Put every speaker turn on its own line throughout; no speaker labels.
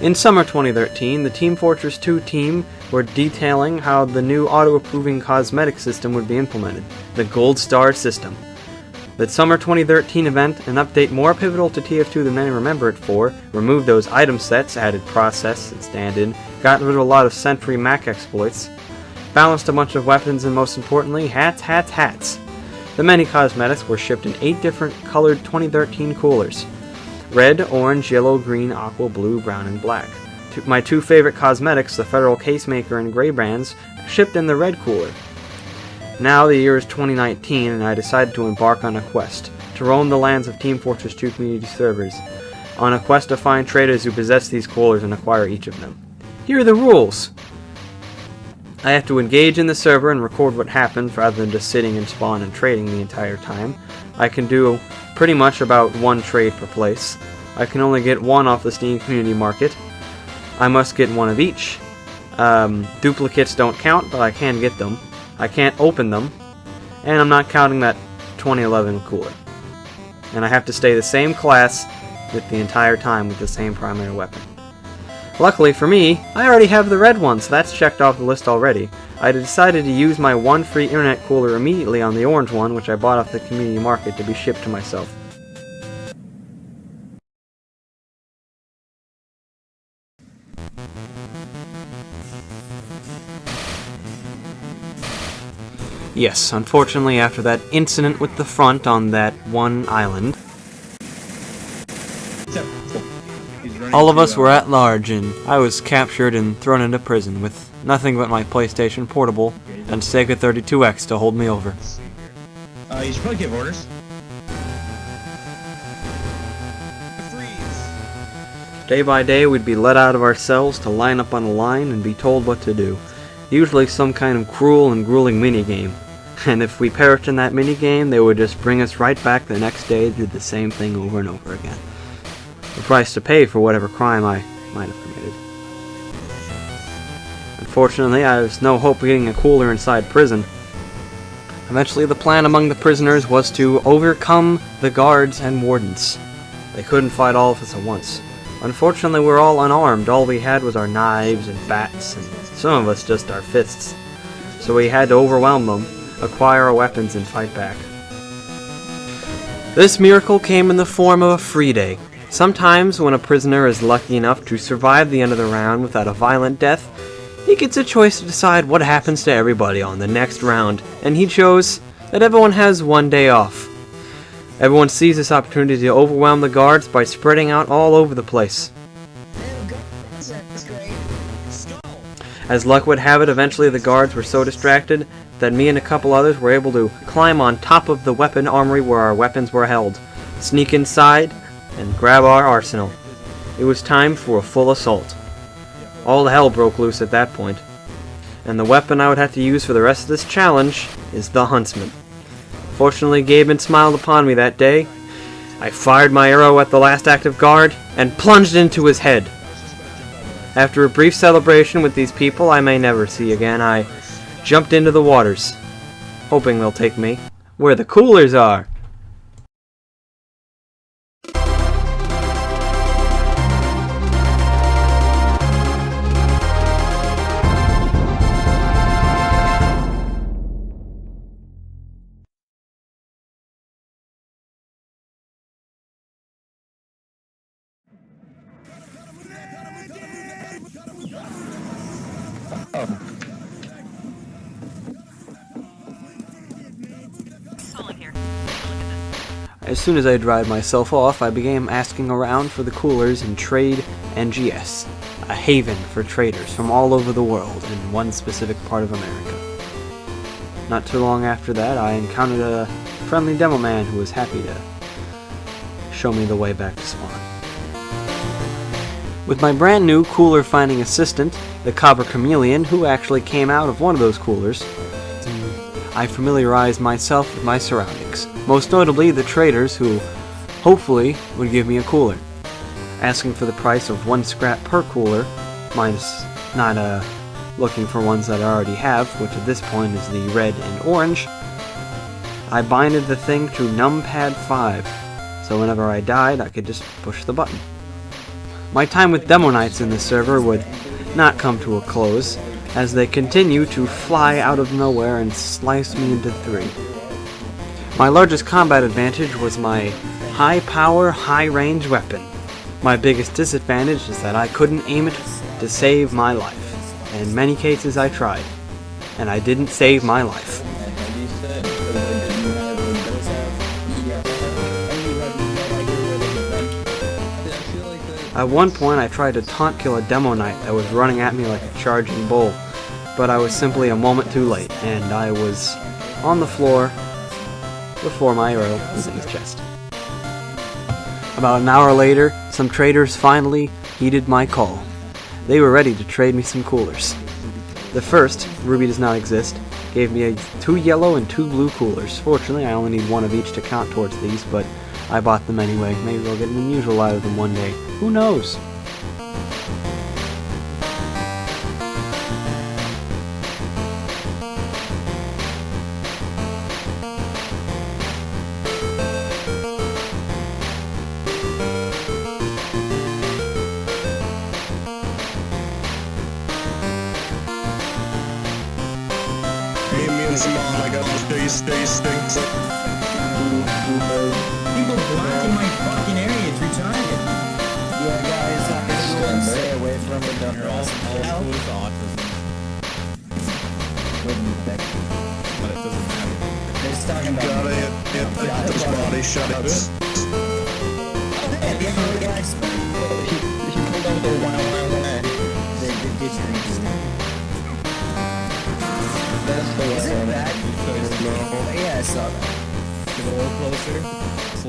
In summer 2013, the Team Fortress 2 team were detailing how the new auto-approving cosmetic system would be implemented, the Gold Star system. The summer 2013 event, an update more pivotal to TF2 than many remember it for, removed those item sets, added process and stand-in, got rid of a lot of Sentry Mac exploits, balanced a bunch of weapons, and most importantly, hats. The many cosmetics were shipped in 8 different colored 2013 coolers. Red, orange, yellow, green, aqua, blue, brown, and black. My 2 favorite cosmetics, the Federal Casemaker and Grey brands, shipped in the red cooler. Now the year is 2019 and I decided to embark on a quest, to roam the lands of Team Fortress 2 community servers, on a quest to find traders who possess these coolers and acquire each of them. Here are the rules! I have to engage in the server and record what happens rather than just sitting in spawn and trading the entire time. I can do pretty much about 1 trade per place. I can only get 1 off the Steam Community Market. I must get 1 of each. Duplicates don't count, but I can get them. I can't open them. And I'm not counting that 2011 cooler. And I have to stay the same class with the entire time with the same primary weapon. Luckily for me, I already have the red one, so that's checked off the list already. I decided to use my 1 free internet cooler immediately on the orange one, which I bought off the community market to be shipped to myself. Yes, unfortunately after that incident with the front on that one island, all of us were at large, and I was captured and thrown into prison with nothing but my PlayStation Portable and Sega 32X to hold me over.
You should probably give orders.
Day by day, we'd be let out of our cells to line up on a line and be told what to do. Usually some kind of cruel and grueling minigame. And if we perished in that minigame, they would just bring us right back the next day to do the same thing over and over again. The price to pay for whatever crime I might have committed. Unfortunately, I was no hope of getting a cooler inside prison. Eventually, the plan among the prisoners was to overcome the guards and wardens. They couldn't fight all of us at once. Unfortunately, we were all unarmed. All we had was our knives and bats, and some of us just our fists. So we had to overwhelm them, acquire our weapons, and fight back. This miracle came in the form of a free day. Sometimes, when a prisoner is lucky enough to survive the end of the round without a violent death, he gets a choice to decide what happens to everybody on the next round, and he chose that everyone has 1 day off. Everyone sees this opportunity to overwhelm the guards by spreading out all over the place. As luck would have it, eventually the guards were so distracted that me and a couple others were able to climb on top of the weapon armory where our weapons were held, sneak inside, and grab our arsenal. It was time for a full assault. All hell broke loose at that point, and the weapon I would have to use for the rest of this challenge is the Huntsman. Fortunately, Gaben smiled upon me that day. I fired my arrow at the last active guard and plunged into his head. After a brief celebration with these people I may never see again, I jumped into the waters, hoping they'll take me where the coolers are. As soon as I dried myself off, I began asking around for the coolers in Trade NGS, a haven for traders from all over the world in one specific part of America. Not too long after that, I encountered a friendly demo man who was happy to show me the way back to spawn. With my brand new cooler finding assistant, the Copper Chameleon, who actually came out of one of those coolers, I familiarized myself with my surroundings, most notably the traders who, hopefully, would give me a cooler. Asking for the price of 1 scrap per cooler, minus not looking for ones that I already have, which at this point is the red and orange, I binded the thing to numpad 5, so whenever I died I could just push the button. My time with Demo Knights in this server would not come to a close, as they continue to fly out of nowhere and slice me into three. My largest combat advantage was my high power, high range weapon. My biggest disadvantage is that I couldn't aim it to save my life. In many cases I tried, and I didn't save my life. At one point I tried to taunt kill a Demo Knight that was running at me like a charging bull, but I was simply a moment too late, and I was on the floor before my arrow was in his chest. About an hour later, some traders finally heeded my call. They were ready to trade me some coolers. The first, Ruby does not exist, gave me 2 yellow and 2 blue coolers. Fortunately, I only need 1 of each to count towards these, but I bought them anyway. Maybe I'll get an unusual out of them one day. Who knows?
People blocking my fucking area, it's retarded.
Yeah, guys, everyone stay away from the dump.
You're also with autism, but it doesn't matter.
They're just talking about
Gotta hit those body shots.
He pulled over the 101 way. They did That's the way. Is it bad? Yeah, I saw that.
Get a little closer.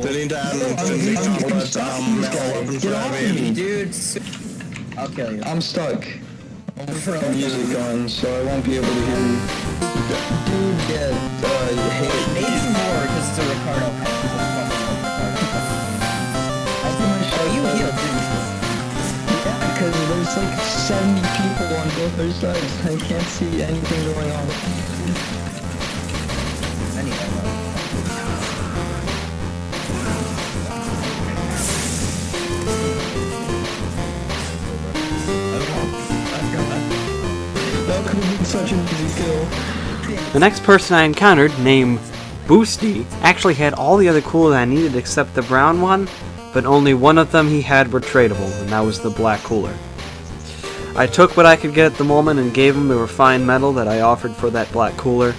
They need to add metal weapons
Get off of me,
for
dude. I'll kill you.
I'm stuck. Music on, so I won't be able to hear you.
Dude, yeah, maybe more because it's a Ricardo hat. Oh, you healed, didn't you?
Yeah, because there's like 70 people on both their sides. I can't see anything going on.
Anyway,
That could have been such an easy kill.
The next person I encountered, named Boosty, actually had all the other coolers I needed except the brown one, but only one of them he had were tradable, and that was the black cooler. I took what I could get at the moment and gave him the refined metal that I offered for that black cooler.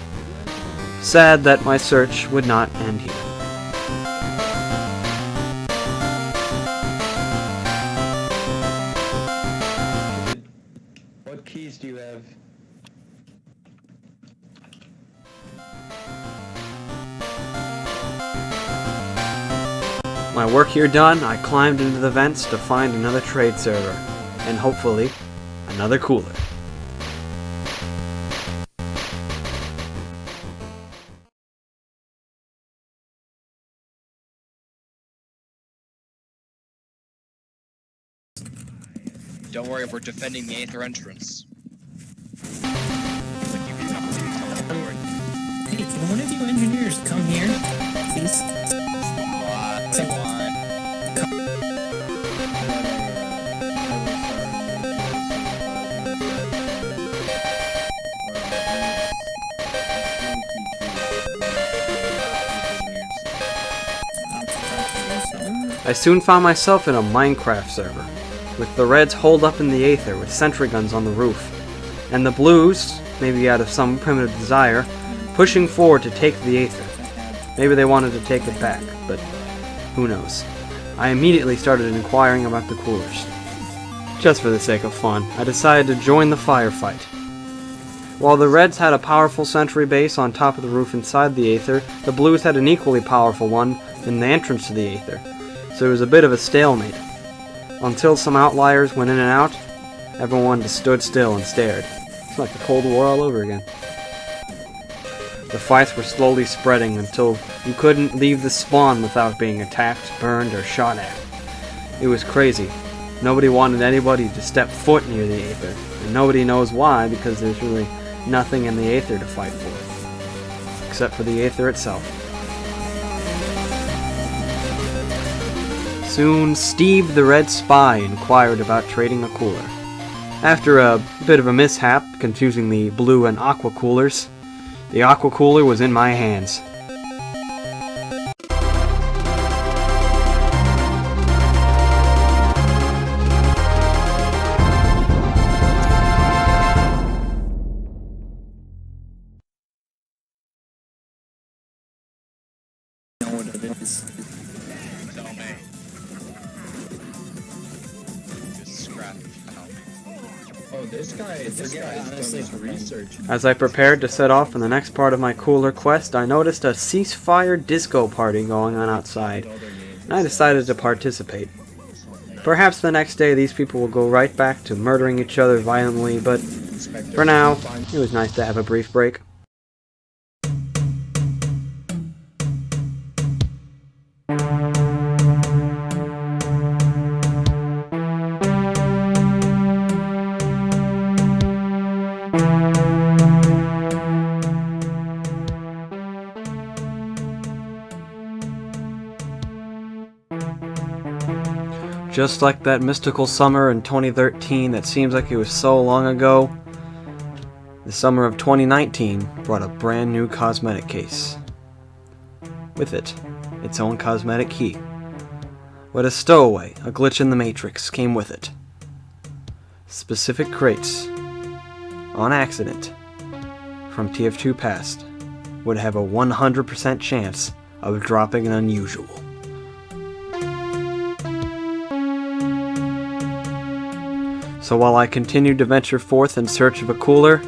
Sad that my search would not end here.
What keys do you have?
My work here done, I climbed into the vents to find another trade server, and hopefully, another cooler.
Don't worry, we're defending the Aether entrance.
Hey, can one of you engineers come here, please?
I soon found myself in a Minecraft server, with the Reds holed up in the Aether with sentry guns on the roof, and the Blues, maybe out of some primitive desire, pushing forward to take the Aether. Maybe they wanted to take it back, but who knows. I immediately started inquiring about the coolers. Just for the sake of fun, I decided to join the firefight. While the Reds had a powerful sentry base on top of the roof inside the Aether, the Blues had an equally powerful one in the entrance to the Aether, so it was a bit of a stalemate. Until some outliers went in and out, everyone just stood still and stared. It's like the Cold War all over again. The fights were slowly spreading until you couldn't leave the spawn without being attacked, burned, or shot at. It was crazy. Nobody wanted anybody to step foot near the Aether, and nobody knows why, because there's really nothing in the Aether to fight for, except for the Aether itself. Soon, Steve the Red Spy inquired about trading a cooler. After a bit of a mishap confusing the blue and aqua coolers, the aqua cooler was in my hands.
Know what it is.
Tell me. Just scrap. Tell me.
Oh, this guy is done his research.
As I prepared to set off on the next part of my cooler quest, I noticed a ceasefire disco party going on outside, and I decided to participate. Perhaps the next day these people will go right back to murdering each other violently, but for now, it was nice to have a brief break. Just like that mystical summer in 2013 that seems like it was so long ago, the summer of 2019 brought a brand new cosmetic case. With it, its own cosmetic key. But a stowaway, a glitch in the matrix, came with it. Specific crates, on accident, from TF2 past, would have a 100% chance of dropping an unusual. So while I continued to venture forth in search of a cooler,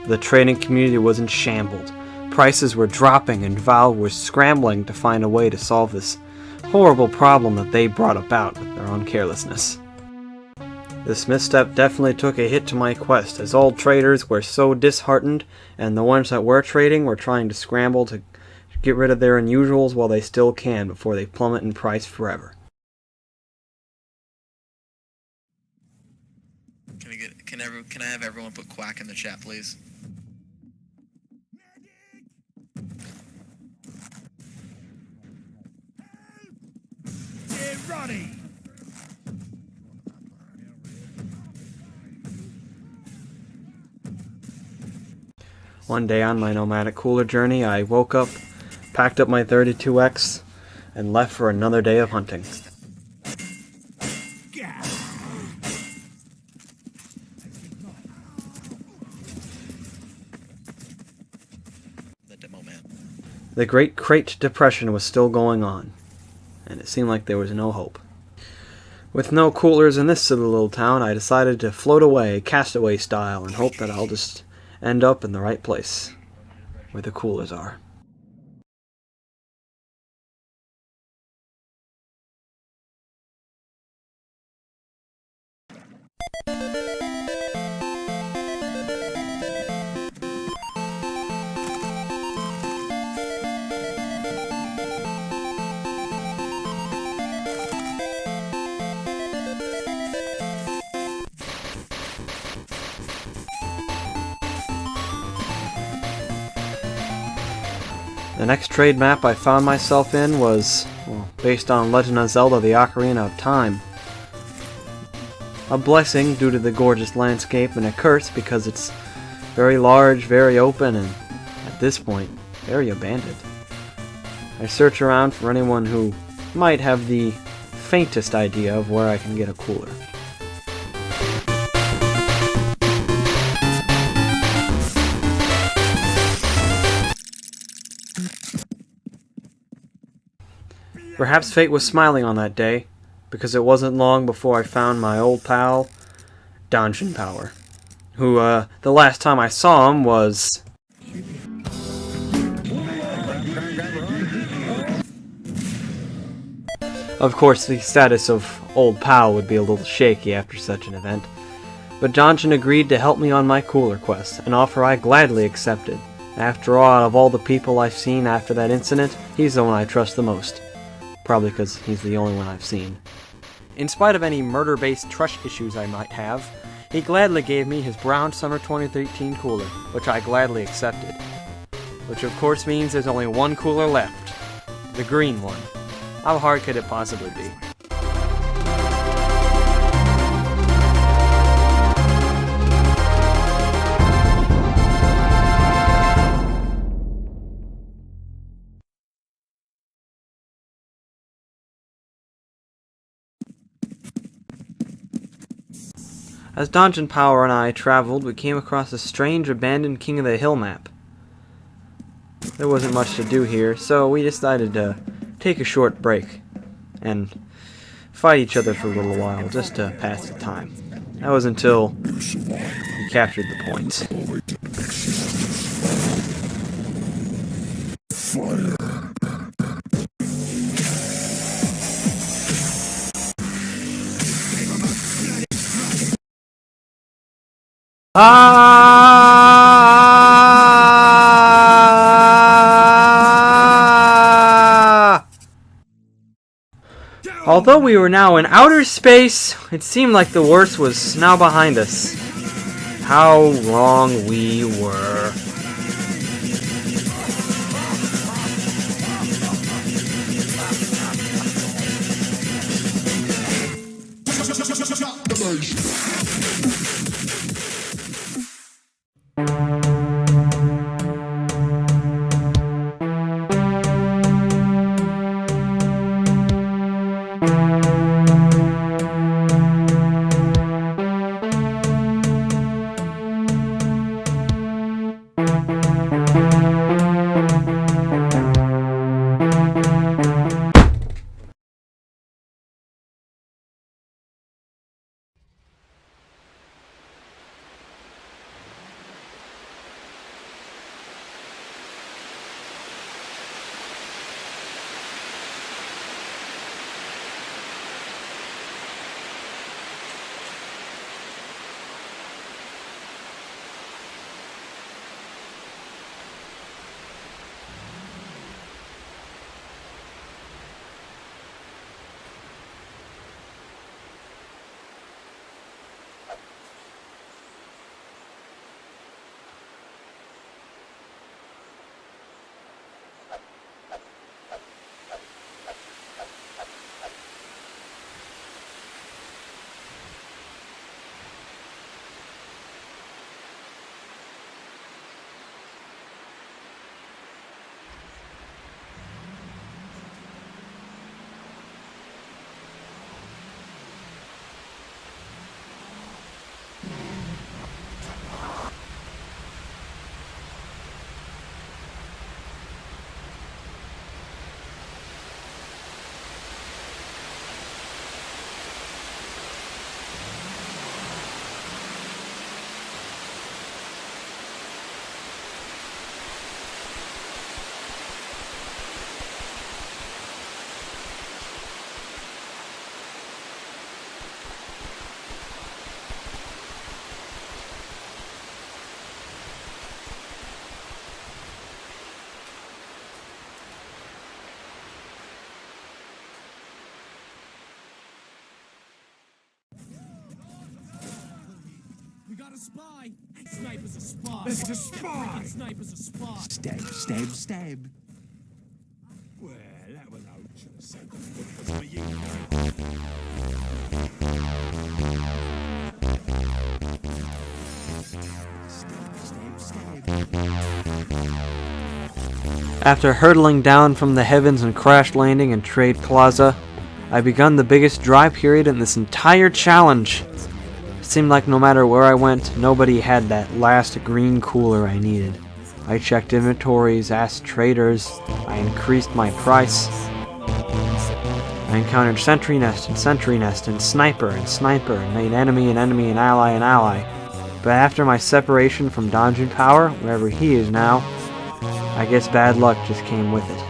the trading community was in shambles. Prices were dropping and Valve was scrambling to find a way to solve this horrible problem that they brought about with their own carelessness. This misstep definitely took a hit to my quest, as all traders were so disheartened, and the ones that were trading were trying to scramble to get rid of their unusuals while they still can before they plummet in price forever.
Can I have everyone put quack in the chat, please?
Get ready!
One day on my nomadic cooler journey, I woke up, packed up my 32X, and left for another day of hunting. The Great Crate Depression was still going on, and it seemed like there was no hope. With no coolers in this silly little town, I decided to float away, castaway style, and hope that I'll just end up in the right place, where the coolers are. The next trade map I found myself in was, well, based on Legend of Zelda: The Ocarina of Time. A blessing due to the gorgeous landscape, and a curse because it's very large, very open, and at this point, very abandoned. I search around for anyone who might have the faintest idea of where I can get a cooler. Perhaps fate was smiling on that day, because it wasn't long before I found my old pal, Dungeon Power, who, the last time I saw him was... Of course, the status of old pal would be a little shaky after such an event, but Dungeon agreed to help me on my cooler quest, an offer I gladly accepted. After all, out of all the people I've seen after that incident, he's the one I trust the most. Probably because he's the only one I've seen. In spite of any murder-based trust issues I might have, he gladly gave me his brown summer 2013 cooler, which I gladly accepted. Which of course means there's only one cooler left. The green one. How hard could it possibly be? As Dungeon Power and I traveled, we came across a strange abandoned King of the Hill map. There wasn't much to do here, so we decided to take a short break and fight each other for a little while, just to pass the time. That was until we captured the points. Although we were now in outer space, it seemed like the worst was now behind us. How wrong we were.
A spy! Sniper's a spy! There's a spy! Sniper's a spy!
Stab, stab, stab.
Well, that was out. Should have said that was for you.
Stab, stab, stab.
After hurtling down from the heavens and crash landing in Trade Plaza, I begun the biggest dry period in this entire challenge. It seemed like no matter where I went, nobody had that last green cooler I needed. I checked inventories, asked traders, I increased my price. I encountered sentry nest and sniper and made enemy and ally and ally. But after my separation from Dungeon Power, wherever he is now, I guess bad luck just came with it.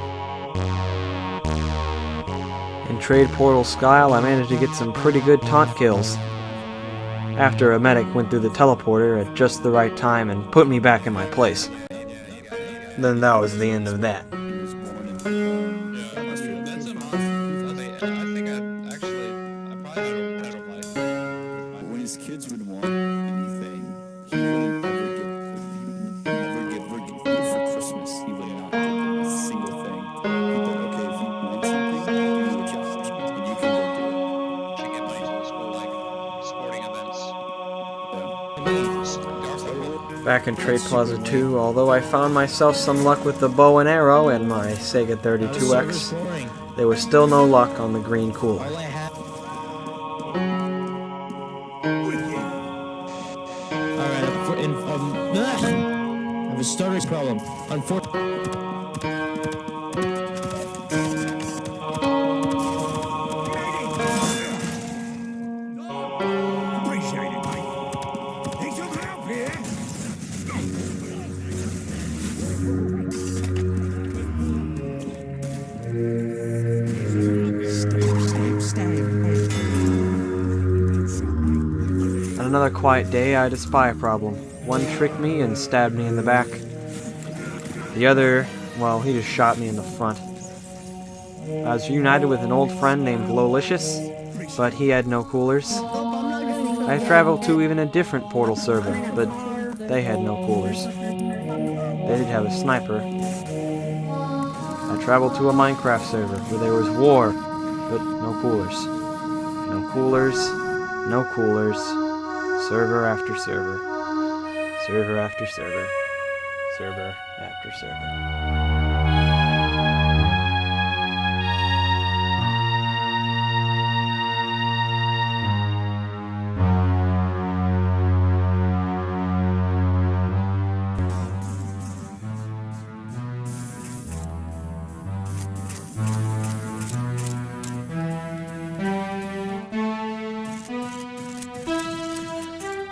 In Trade Portal Skyle, I managed to get some pretty good taunt kills. After a medic went through the teleporter at just the right time and put me back in my place. Then that was the end of that.
When his kids would want anything, he wouldn't ever give food for Christmas. He would not give a single thing. He thought, okay, if you want something, you adjust, and you can go do it.
Should get money to the school, like sporting events.
Back in Trade Plaza 2, although I found myself some luck with the bow and arrow and my Sega 32X, there was still no luck on the green cooler.
Appreciate it, mate. Need some help here?
On another quiet day, I had a spy problem. One tricked me and stabbed me in the back. The other, well, he just shot me in the front. I was reunited with an old friend named Lolicious, but he had no coolers. I traveled to even a different portal server, but they had no coolers. They did have a sniper. I traveled to a Minecraft server where there was war, but no coolers. No coolers, no coolers. Server after server. Server after server. Server after server.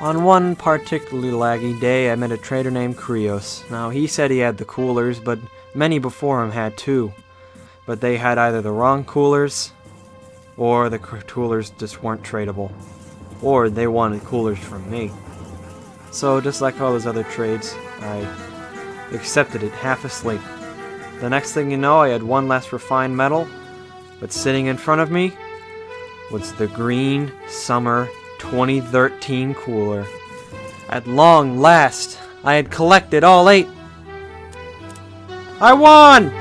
On one particularly laggy day, I met a trader named Krios. Now, he said he had the coolers, but many before him had too. But they had either the wrong coolers, or the coolers just weren't tradable. Or they wanted coolers from me. So, just like all those other trades, I accepted it half asleep. The next thing you know, I had one less refined metal, but sitting in front of me was the Green Summer 2013 cooler. At long last, I had collected all 8. I won!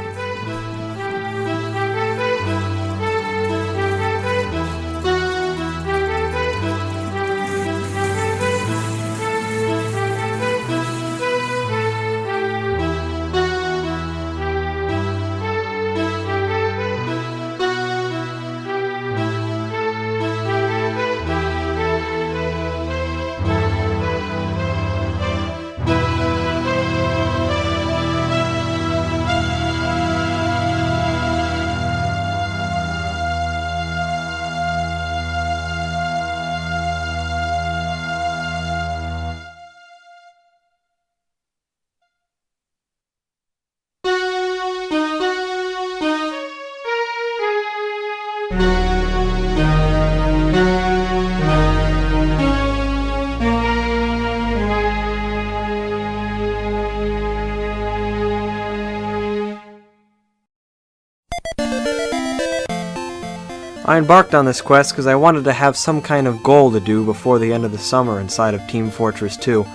I embarked on this quest because I wanted to have some kind of goal to do before the end of the summer inside of Team Fortress 2,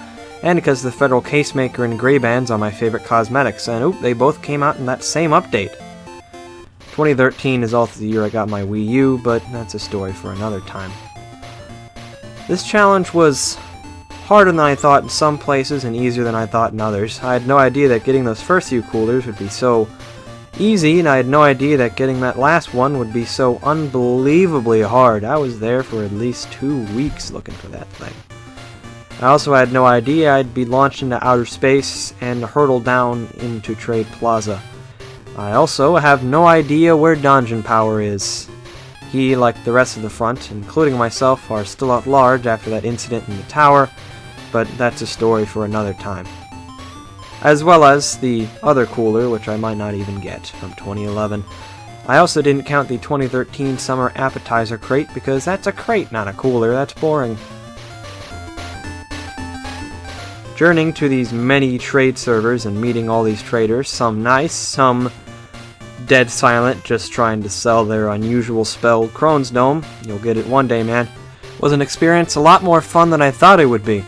and because the Federal Casemaker and Grey Bands are my favorite cosmetics, and they both came out in that same update. 2013 is also the year I got my Wii U, but that's a story for another time. This challenge was harder than I thought in some places and easier than I thought in others. I had no idea that getting those first few coolers would be so easy, and I had no idea that getting that last one would be so unbelievably hard. I was there for at least 2 weeks looking for that thing. I also had no idea I'd be launched into outer space and hurtled down into Trade Plaza. I also have no idea where Donjon Power is. He, like the rest of the front, including myself, are still at large after that incident in the tower, but that's a story for another time. As well as the other cooler, which I might not even get, from 2011. I also didn't count the 2013 Summer Appetizer Crate, because that's a crate, not a cooler. That's boring. Journeying to these many trade servers and meeting all these traders, some nice, some dead silent, just trying to sell their unusual spell Crone's Dome, you'll get it one day, man, was an experience a lot more fun than I thought it would be.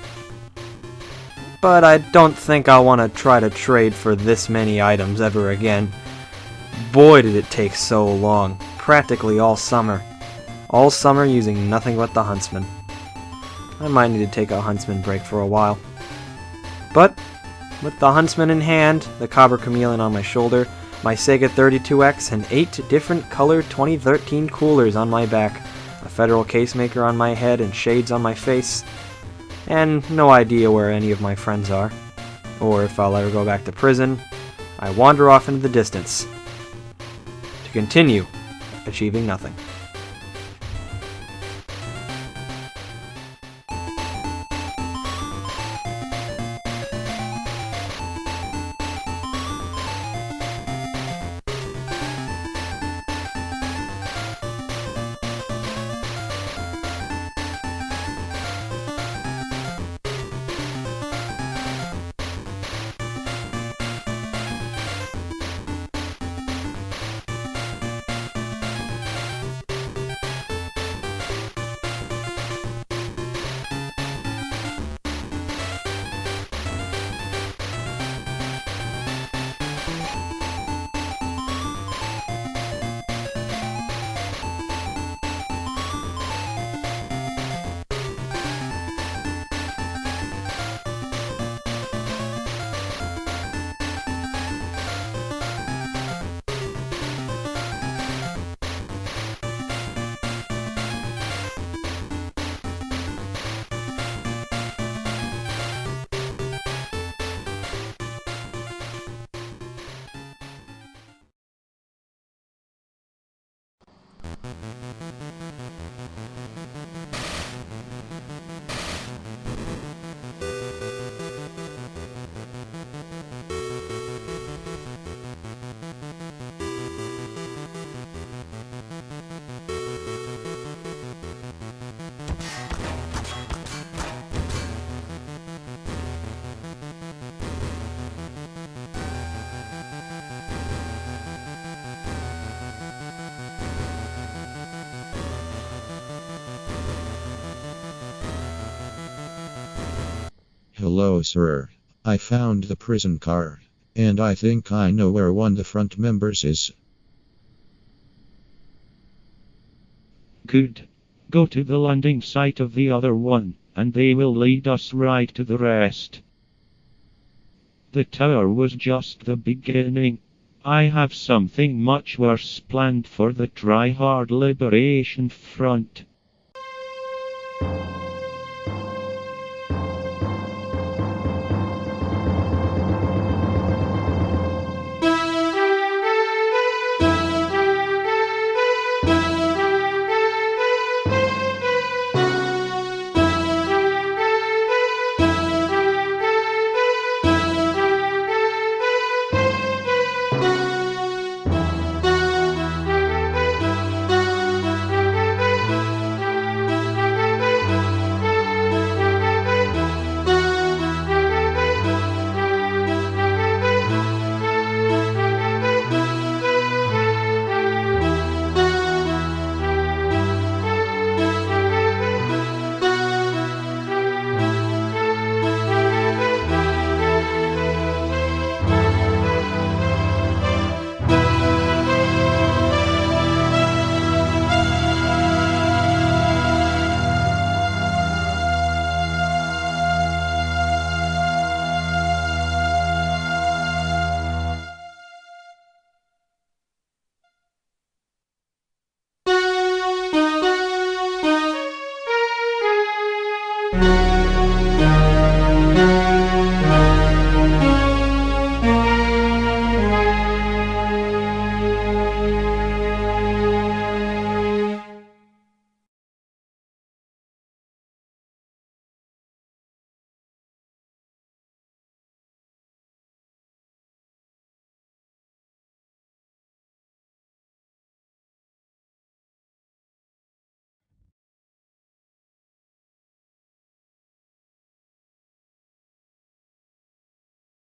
But I don't think I'll want to try to trade for this many items ever again. Boy, did it take so long. Practically all summer. All summer using nothing but the Huntsman. I might need to take a Huntsman break for a while. But, with the Huntsman in hand, the Cobber Chameleon on my shoulder, my Sega 32X, and 8 different colored 2013 coolers on my back, a Federal Casemaker on my head, and shades on my face, and no idea where any of my friends are, or if I'll ever go back to prison, I wander off into the distance to continue achieving nothing.
Hello, sir. I found the prison card, and I think I know where one of the front members is.
Good. Go to the landing site of the other one, and they will lead us right to the rest. The tower was just the beginning. I have something much worse planned for the Try-Hard Liberation Front.